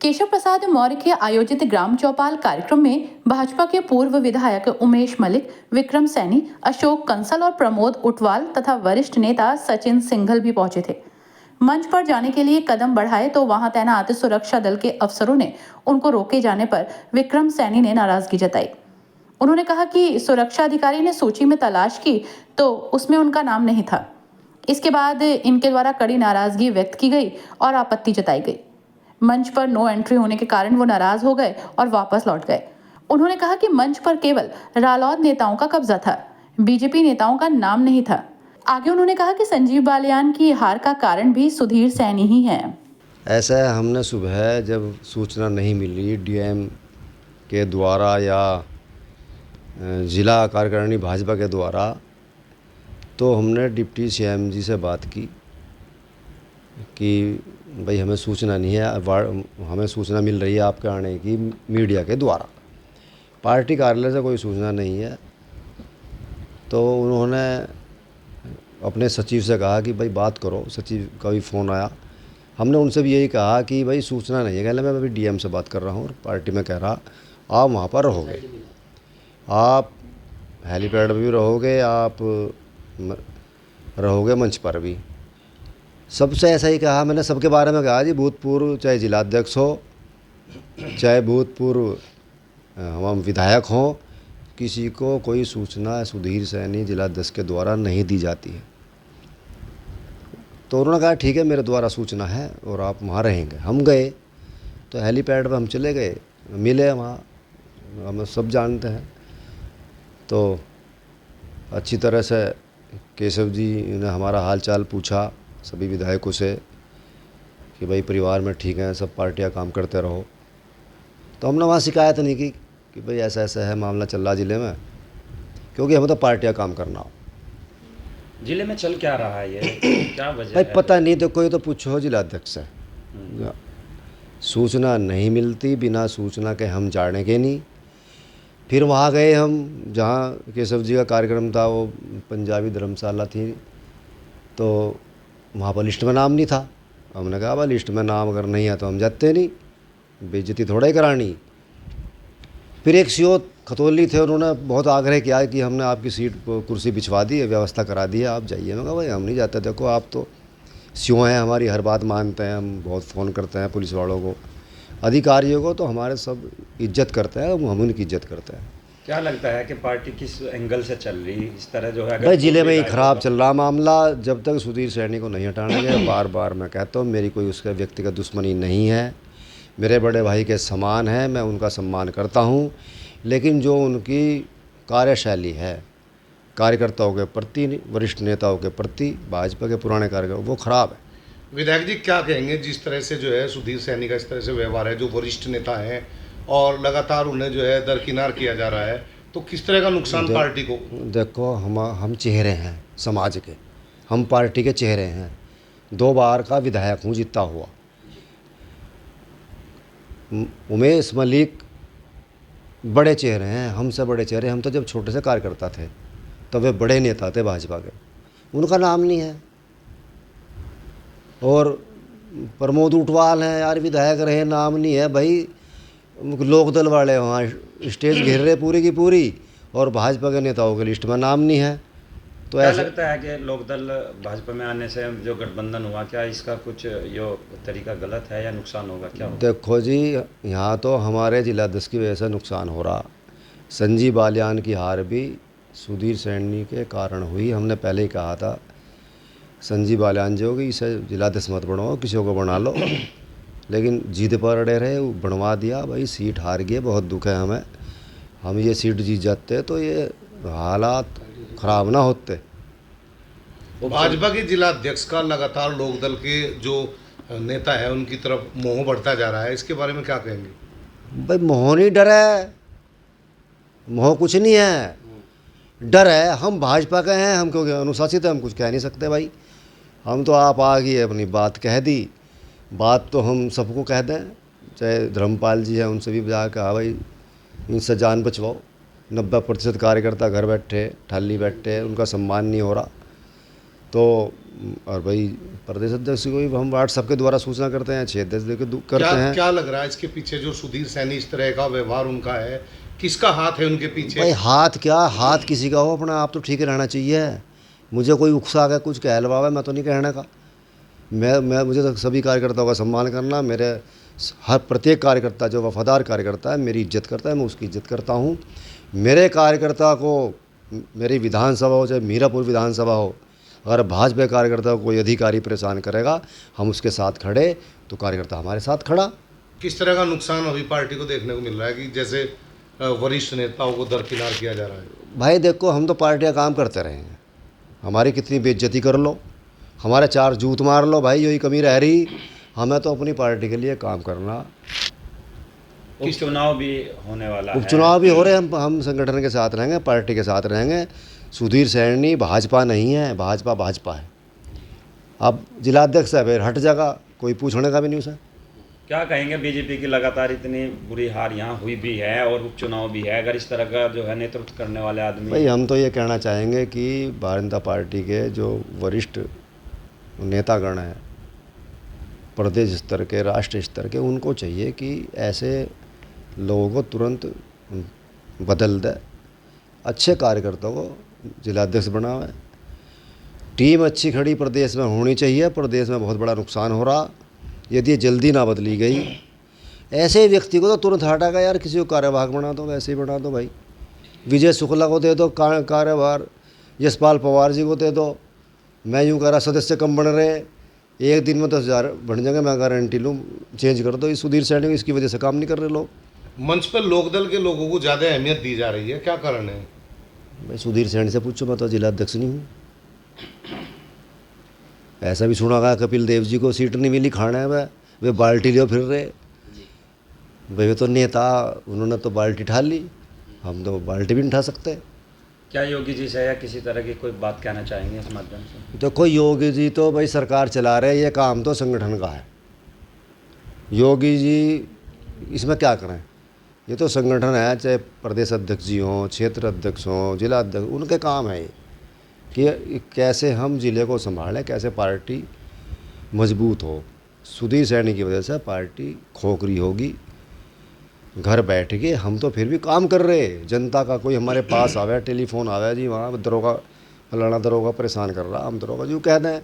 केशव प्रसाद मौर्य के आयोजित ग्राम चौपाल कार्यक्रम में भाजपा के पूर्व विधायक उमेश मलिक, विक्रम सैनी, अशोक कंसल और प्रमोद उटवाल तथा वरिष्ठ नेता सचिन सिंघल भी पहुंचे थे। मंच पर जाने के लिए कदम बढ़ाए तो वहां तैनात सुरक्षा दल के अफसरों ने उनको रोके जाने पर विक्रम सैनी ने नाराजगी जताई। उन्होंने कहा कि सुरक्षा अधिकारी ने सूची में तलाश की तो उसमें उनका नाम नहीं था। इसके बाद इनके द्वारा कड़ी नाराजगी व्यक्त की गई और आपत्ति जताई गई। मंच पर नो एंट्री होने के कारण वो नाराज हो गए और वापस लौट गए। उन्होंने कहा कि मंच पर केवल रालोद नेताओं का कब्जा था, बीजेपी नेताओं का नाम नहीं था। आगे उन्होंने कहा कि संजीव बालियान की हार का कारण भी सुधीर सैनी ही है। ऐसा है, हमने सुबह जब सूचना नहीं मिली डीएम के द्वारा या जिला कार्यकारिणी भाजपा के द्वारा, तो हमने डिप्टी सीएम जी से बात की कि भाई हमें सूचना नहीं है, हमें सूचना मिल रही है आपके आने की मीडिया के द्वारा, पार्टी कार्यालय से कोई सूचना नहीं है। तो उन्होंने अपने सचिव से कहा कि भाई बात करो, सचिव का भी फ़ोन आया। हमने उनसे भी यही कहा कि भाई सूचना नहीं है, कहले मैं अभी डीएम से बात कर रहा हूँ और पार्टी में कह रहा आप वहाँ पर रहोगे, आप हेलीपैड पर भी रहोगे, आप रहोगे मंच पर भी। सबसे ऐसा ही कहा मैंने, सबके बारे में कहा जी, भूतपूर्व चाहे जिलाध्यक्ष हो, चाहे भूतपूर्व हम विधायक हों, किसी को कोई सूचना सुधीर सैनी जिलाध्यक्ष के द्वारा नहीं दी जाती है। तो उन्होंने कहा ठीक है, मेरे द्वारा सूचना है और आप वहाँ रहेंगे। हम गए तो हेलीपैड पर हम चले गए, मिले वहाँ, हम सब जानते हैं। तो अच्छी तरह से केशव जी ने हमारा हाल चाल पूछा सभी विधायकों से कि भाई परिवार में ठीक हैं, सब पार्टियां काम करते रहो। तो हमने वहाँ शिकायत नहीं की कि भाई ऐसा ऐसा है मामला चल रहा ज़िले में, क्योंकि हमें तो पार्टियां काम करना हो। जिले में चल क्या रहा है, ये क्या वजह भाई है? पता नहीं, तो कोई तो पूछो जिलाध्यक्ष से। सूचना नहीं मिलती, बिना सूचना के हम जानेंगे नहीं। फिर वहाँ गए हम जहाँ केशव जी का कार्यक्रम था, वो पंजाबी धर्मशाला थी, तो वहाँ पर लिस्ट में नाम नहीं था। हमने कहा भाई लिस्ट में नाम अगर नहीं है तो हम जाते नहीं, बेइज्जती थोड़ा ही करानी। फिर एक सीओ खतौली थे, उन्होंने बहुत आग्रह किया कि हमने आपकी सीट कुर्सी बिछवा दी है, व्यवस्था करा दी है, आप जाइए। मैं कहा भाई हम नहीं जाते, देखो आप तो सीओ हैं, हमारी हर बात मानते हैं, हम बहुत फ़ोन करते हैं पुलिस वालों को, अधिकारियों को, तो हमारे सब इज्जत करते हैं, हम उनकी इज्जत करते हैं। क्या लगता है कि पार्टी किस एंगल से चल रही इस तरह जो है? भाई जिले में ही ख़राब चल रहा मामला। जब तक सुधीर सैनी को नहीं हटाना गया, बार बार मैं कहता हूँ, मेरी कोई उसका व्यक्तिगत दुश्मनी नहीं है, मेरे बड़े भाई के समान है, मैं उनका सम्मान करता हूँ। लेकिन जो उनकी कार्यशैली है कार्यकर्ताओं के प्रति, वरिष्ठ नेताओं के प्रति, भाजपा के पुराने कार्यकर्ता, वो ख़राब है। विधायक जी क्या कहेंगे जिस तरह से जो है सुधीर सैनी का इस तरह से व्यवहार है, जो वरिष्ठ नेता हैं और लगातार उन्हें जो है दरकिनार किया जा रहा है, तो किस तरह का नुकसान पार्टी को? देखो हम चेहरे हैं समाज के, हम पार्टी के चेहरे हैं। 2 बार का विधायक हूँ जीता हुआ। उमेश मलिक बड़े चेहरे हैं, हमसे बड़े चेहरे। हम तो जब छोटे से कार्यकर्ता थे तब वे बड़े नेता थे भाजपा के, उनका नाम नहीं है। और प्रमोद उटवाल हैं यार, विधायक रहे, नाम नहीं है। भाई लोकदल वाले वहाँ स्टेज घेर रहे पूरी की पूरी, और भाजपा के नेताओं के लिस्ट में नाम नहीं है। तो क्या ऐसा लगता है कि लोकदल भाजपा में आने से जो गठबंधन हुआ, क्या इसका कुछ यो तरीका गलत है या नुकसान होगा, क्या होगा? देखो जी, यहाँ तो हमारे जिलाध्यक्ष की वजह से नुकसान हो रहा। संजीव बालियान की हार भी सुधीर सैनी के कारण हुई। हमने पहले ही कहा था संजीव बालियान जो होगी इसे जिलाध्यक्ष मत बनाओ, किसी को बना लो, लेकिन जिद पर अड़े रहे, वो बनवा दिया। भाई सीट हार गई, बहुत दुख है हमें। हम ये सीट जीत जाते तो ये हालात ख़राब ना होते। भाजपा के जिलाध्यक्ष का लगातार लोकदल के जो नेता है उनकी तरफ मोह बढ़ता जा रहा है, इसके बारे में क्या कहेंगे? भाई मोह नहीं, डर है। मोह कुछ नहीं है, डर है। हम भाजपा के हैं, हम क्योंकि अनुशासित है, हम कुछ कह नहीं सकते भाई। हम तो आप आ गई अपनी बात कह दी, बात तो हम सबको कह दें, चाहे धर्मपाल जी हैं उनसे भी जा कहा भाई इनसे जान बचवाओ। 90% कार्यकर्ता घर बैठे ठाली बैठे, उनका सम्मान नहीं हो रहा। तो और भाई प्रदेश अध्यक्ष को भी हम व्हाट्सएप के द्वारा सूचना करते हैं, क्षेत्र अध्यक्ष को करते क्या हैं। क्या लग रहा है इसके पीछे जो सुधीर सैनी इस तरह का व्यवहार उनका है, किसका हाथ है उनके पीछे? भाई हाथ क्या, हाथ किसी का हो, अपना आप तो ठीक रहना चाहिए। मुझे कोई उकसा के कुछ कहलवावे, मैं तो नहीं कहने का। मैं मुझे तो सभी कार्यकर्ताओं का सम्मान करना, मेरे हर प्रत्येक कार्यकर्ता जो वफादार कार्यकर्ता है मेरी इज्जत करता है, मैं उसकी इज्जत करता हूँ। मेरे कार्यकर्ता को, मेरी विधानसभा हो चाहे मीरापुर विधानसभा हो, अगर भाजपा कार्यकर्ता को कोई अधिकारी परेशान करेगा, हम उसके साथ खड़े, तो कार्यकर्ता हमारे साथ खड़ा। किस तरह का नुकसान अभी पार्टी को देखने को मिल रहा है कि जैसे वरिष्ठ नेताओं को दरकिनार किया जा रहा है? भाई देखो, हम तो पार्टी का काम करते रहे हैं, हमारी कितनी बेइज्जती कर लो, हमारे 4 जूत मार लो, भाई यही कमी रह रही। हमें तो अपनी पार्टी के लिए काम करना। उपचुनाव भी होने वाला है। उपचुनाव भी हो रहे हैं, हम संगठन के साथ रहेंगे, पार्टी के साथ रहेंगे। सुधीर सैनी भाजपा नहीं है, भाजपा भाजपा है। अब जिलाध्यक्ष है, फिर हट जाएगा, कोई पूछने का भी नहीं उसे। क्या कहेंगे, बीजेपी की लगातार इतनी बुरी हार यहाँ हुई भी है और उपचुनाव भी है, अगर इस तरह का जो है नेतृत्व करने वाले आदमी। भाई हम तो ये कहना चाहेंगे कि भारतीय जनता पार्टी के जो वरिष्ठ नेतागण हैं, प्रदेश स्तर के, राष्ट्रीय स्तर के, उनको चाहिए कि ऐसे लोगों को तुरंत बदल दे, अच्छे कार्यकर्ताओं को जिलाध्यक्ष बनावे। टीम अच्छी खड़ी प्रदेश में होनी चाहिए। प्रदेश में बहुत बड़ा नुकसान हो रहा, यदि ये जल्दी ना बदली गई, ऐसे व्यक्ति को तो तुरंत हटाएगा यार। किसी को कार्यवाहक बना दो, वैसे ही बना दो भाई। विजय शुक्ला को दे दो कार्यभार, यशपाल पवार जी को दे दो। मैं यूँ कह रहा, सदस्य कम बन रहे, एक दिन में 10,000 बन जाएंगे, मैं गारंटी लूँ। चेंज कर दो इस सुधीर सैनी को, इसकी वजह से काम नहीं कर रहे लोग। मंच पर लोकदल के लोगों को ज़्यादा अहमियत दी जा रही है, क्या कारण है? भाई सुधीर सैनी से पूछो, मैं तो जिलाध्यक्ष नहीं हूँ। ऐसा भी सुना गया कपिल देव जी को सीट नहीं मिली, खाना है वे बाल्टी लियो फिर रहे। भाई वे तो नेता, उन्होंने तो बाल्टी उठा ली, हम तो बाल्टी भी नहीं उठा सकते। क्या योगी जी से या किसी तरह की कोई बात कहना चाहेंगे इस माध्यम से? देखो योगी जी तो भाई सरकार चला रहे हैं, ये काम तो संगठन का है। योगी जी इसमें क्या करें, ये तो संगठन है, चाहे प्रदेश अध्यक्ष जी हों, क्षेत्र अध्यक्ष हों, जिला अध्यक्ष, उनके काम है ये कि कैसे हम ज़िले को संभालें, कैसे पार्टी मजबूत हो। सुधीर सैनी की वजह से पार्टी खोखरी होगी। घर बैठ के हम तो फिर भी काम कर रहे, जनता का कोई हमारे पास आवे, टेलीफोन आवे जी वहाँ दरोगा फलाना दरोगा परेशान कर रहा, हम दरोगा जी कह दें,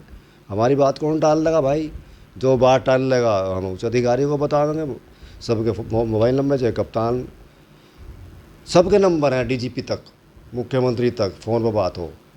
हमारी बात कौन टाल लेगा भाई? जो बात टाल लेगा हम उच्च अधिकारी को बता देंगे। सबके मोबाइल नंबर, चाहे कप्तान, सबके नंबर हैं, डीजीपी तक, मुख्यमंत्री तक फ़ोन पर बात हो।